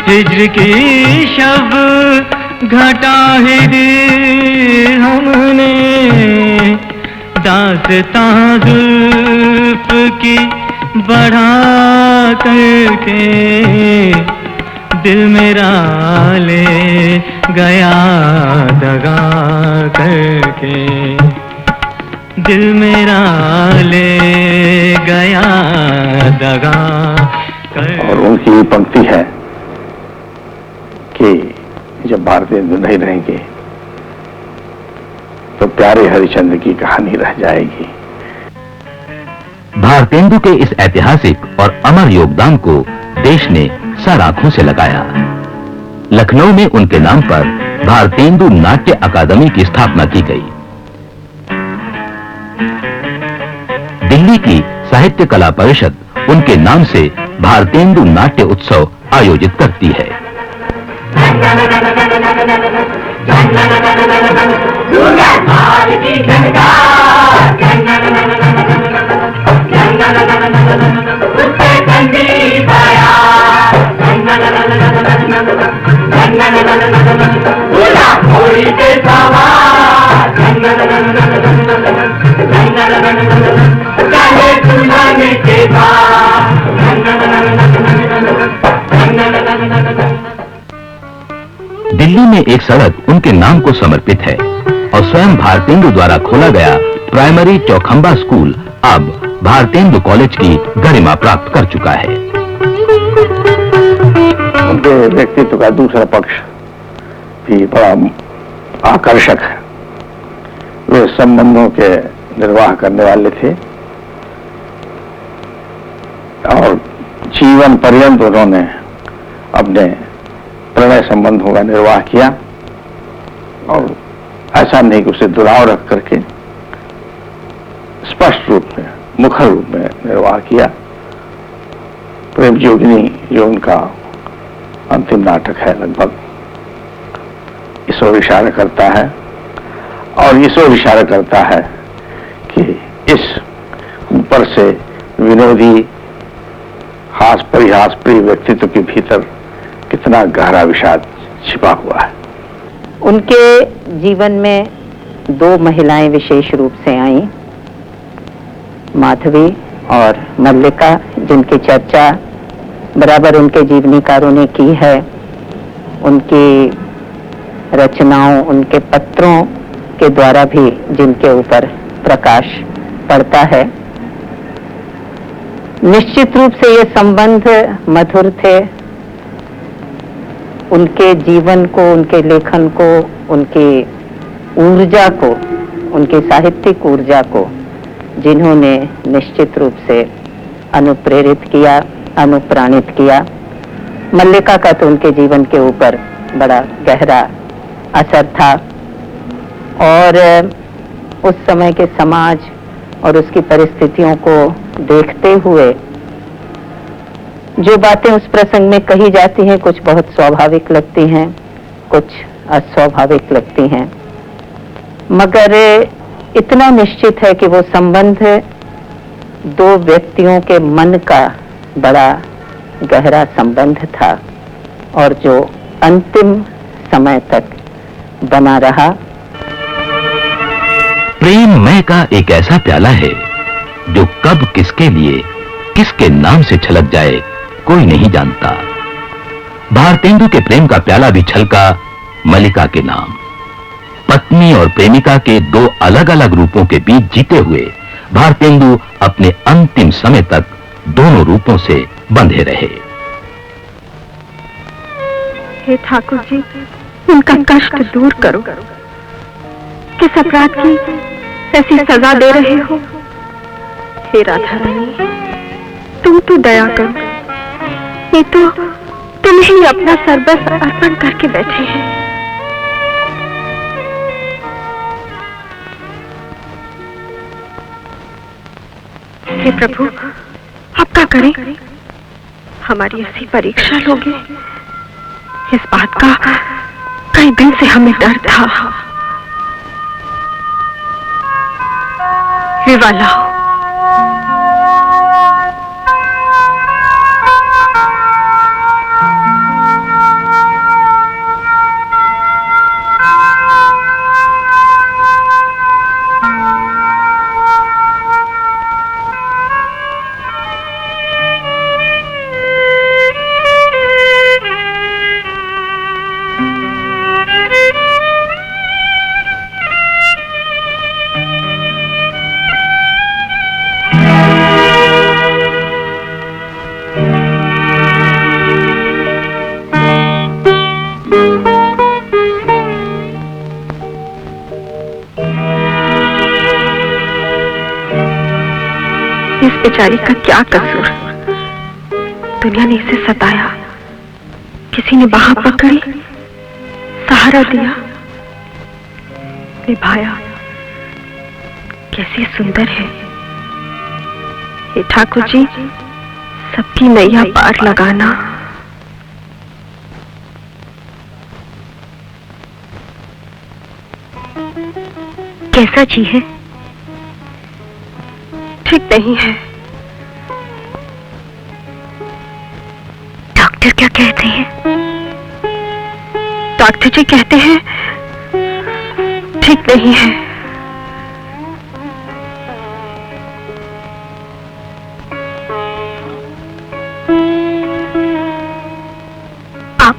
हिज्र की शब घटा ही दी हमने, दास्तां जुल्फ की बढ़ा करके, दिल मेरा ले गया दगा करके, दिल मेरा ले गया दगा कर। और उनकी पंक्ति है कि जब भारतेंदु नहीं रहेंगे तो प्यारे हरिश्चंद्र की कहानी रह जाएगी। भारतेंदु के इस ऐतिहासिक और अमर योगदान को देश ने सर आंखों से लगाया। लखनऊ में उनके नाम पर भारतेंदु नाट्य अकादमी की स्थापना की गई। दिल्ली की साहित्य कला परिषद उनके नाम से भारतेंदु नाट्य उत्सव आयोजित करती है। दिल्ली में एक सड़क उनके नाम को समर्पित है और स्वयं भारतेंदु द्वारा खोला गया प्राइमरी चौखंबा स्कूल अब भारतेंदु कॉलेज की गरिमा प्राप्त कर चुका है। उनके व्यक्तित्व का दूसरा पक्ष भी बड़ा आकर्षक है। वे संबंधों के निर्वाह करने वाले थे और जीवन पर्यंत उन्होंने अपने प्रणय संबंधों का निर्वाह किया और ऐसा नहीं कि उसे दुराव रख करके स्पष्ट रूप में, मुखर रूप में निर्वाह किया। प्रेम जोगिनी जो उनका अंतिम नाटक है लगभग इस ओर इशारा करता है और इस ओर इशारा करता है कि इस ऊपर से विनोदी हास परिहास प्रिय व्यक्तित्व के भीतर कितना गहरा विषाद छिपा हुआ है। उनके जीवन में दो महिलाएं विशेष रूप से आईं, माधवी और मल्लिका, जिनकी चर्चा बराबर उनके जीवनीकारों ने की है। उनकी रचनाओं, उनके पत्रों के द्वारा भी जिनके ऊपर प्रकाश पड़ता है। निश्चित रूप से ये संबंध मधुर थे। उनके जीवन को, उनके लेखन को, उनकी ऊर्जा को, उनकी साहित्यिक ऊर्जा को जिन्होंने निश्चित रूप से अनुप्रेरित किया, अनुप्राणित किया। मल्लिका का तो उनके जीवन के ऊपर बड़ा गहरा असर था और उस समय के समाज और उसकी परिस्थितियों को देखते हुए जो बातें उस प्रसंग में कही जाती हैं कुछ बहुत स्वाभाविक लगती हैं, कुछ अस्वाभाविक लगती हैं, मगर इतना निश्चित है कि वो संबंध दो व्यक्तियों के मन का बड़ा गहरा संबंध था और जो अंतिम समय तक बना रहा। प्रेममय का एक ऐसा प्याला है जो कब किसके लिए किसके नाम से छलक जाए कोई नहीं जानता। भारतेंदु के प्रेम का प्याला भी छलका मल्लिका के नाम। पत्नी और प्रेमिका के दो अलग अलग रूपों के बीच जीते हुए भारतेंदु अपने अंतिम समय तक दोनों रूपों से बंधे रहे। हे ठाकुर जी, उनका कष्ट दूर करो। किस अपराध की ऐसी सजा दे रहे हो? हे राधा रानी, तुम तो दया करो। ये तो तुम ही अपना सर्वस्व अर्पण करके बैठे हैं। हे प्रभु, अब क्या करें? हमारी ऐसी परीक्षा लोगे, इस बात का कई दिन से हमें डर था। विवाह लाओ। बेचारी का क्या कसूर? दुनिया ने इसे सताया, किसी ने बाह पकड़ी, सहारा दिया, निभाया। कैसी सुंदर है। हे ठाकुर जी, सबकी नैया पार लगाना। कैसा जी है? ठीक नहीं है। डॉक्टर क्या कहते हैं? डॉक्टर जी कहते हैं ठीक नहीं है। आप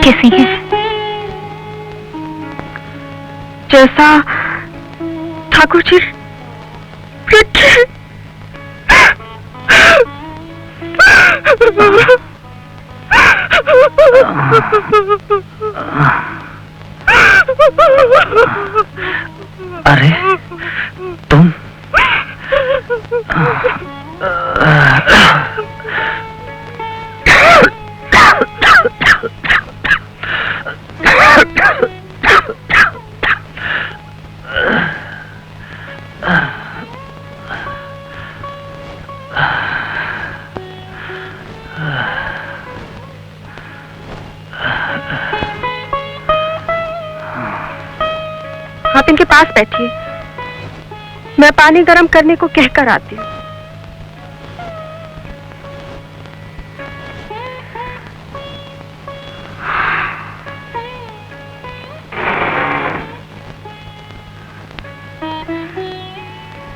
कैसी हैं? जैसा ठाकुर जी अरे तुम आप इनके पास बैठिए, मैं पानी गर्म करने को कहकर आती हूँ।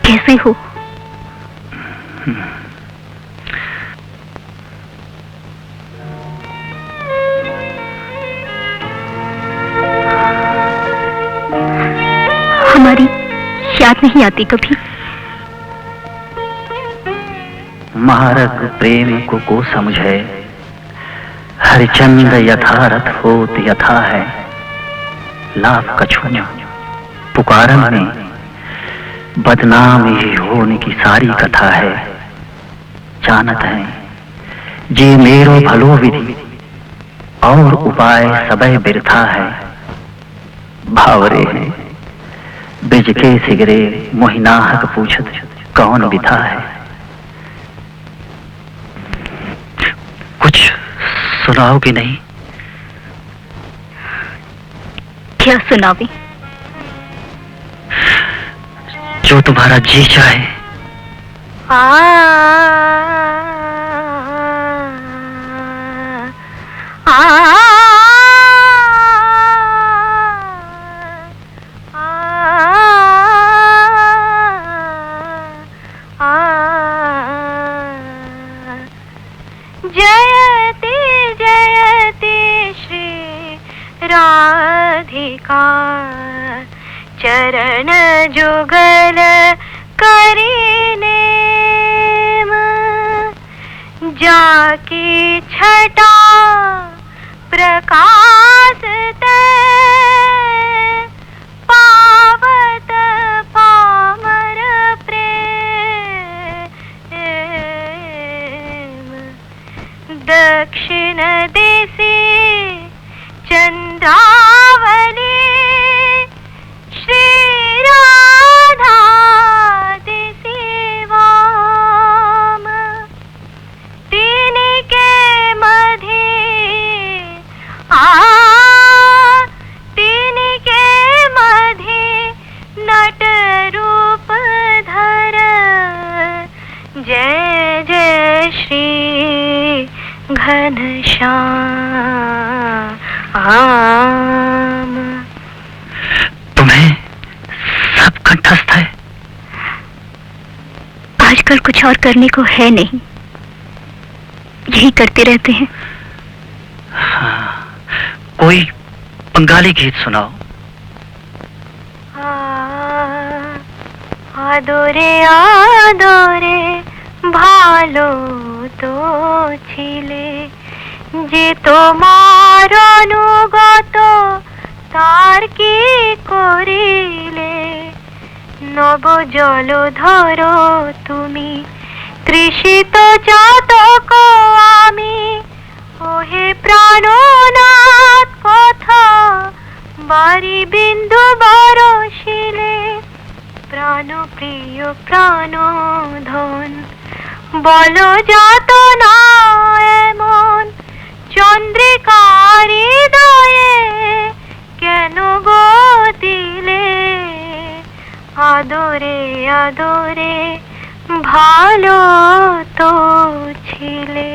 कैसे हो? हमारी याद नहीं आती कभी? मारग प्रेम को समझे, हरिचंद यथारथ होत यथा है। लाभ कछु न पुकारन में बदनाम ही होने की सारी कथा है। जानत है जे मेरो भलो विधि और उपाय सबय बिरथा है। भावरे हैं बिजके सिगरे मोहिनाहक पूछत कौन विधा है। कुछ सुनाओगे नहीं? क्या सुनावी? जो तुम्हारा जी चाहे। जयति जयति श्री राधिका चरण जुगल करीने जाकी छटा प्रकाश ते पावत पामर प्रेम दक्षिण दिशि चंद्रावली श्री राधा दिशि वाम तीनी के मधे तीनी के मधे नट रूप धर जय जय श्री घनश्याम। तुम्हें सब कंठस्थ है। आजकल कुछ और करने को है नहीं, यही करते रहते हैं। हाँ, कोई बंगाली गीत सुनाओ। आदोरे आदोरे भालो तो छिले যে তোমার অনুগত তার কি করিলে নব জলধর তুমি তৃষিত চাতক আমি ওহে প্রাণনাথ কথা বারি বিন্দু বরশিলে প্রাণ প্রিয় প্রাণধন বল যাত না এমন চন্দ্রিকার হৃদয়ে কেন গো দিলে আদরে আদরে ভালো তো ছিলে।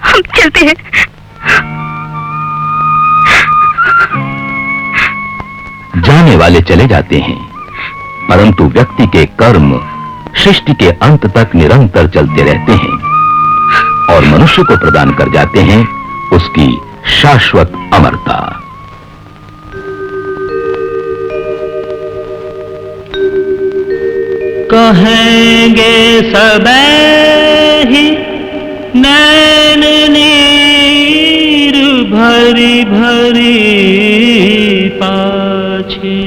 हम चलते हैं। जाने वाले चले जाते हैं, परंतु व्यक्ति के कर्म सृष्टि के अंत तक निरंतर चलते रहते हैं और मनुष्य को प्रदान कर जाते हैं उसकी शाश्वत अमरता। कहेंगे सबे ही नैन नीर भरी भरी पाछे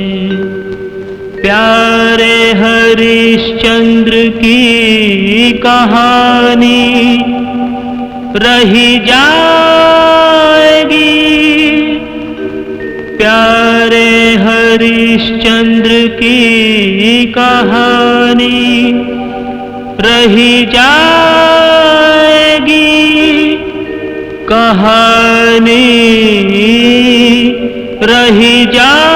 प्यारे हरिश्चंद्र की कहानी रही जाएगी। प्यारे हरिश्चंद्र की कहानी रही जाएगी। कहानी रही जाएगी।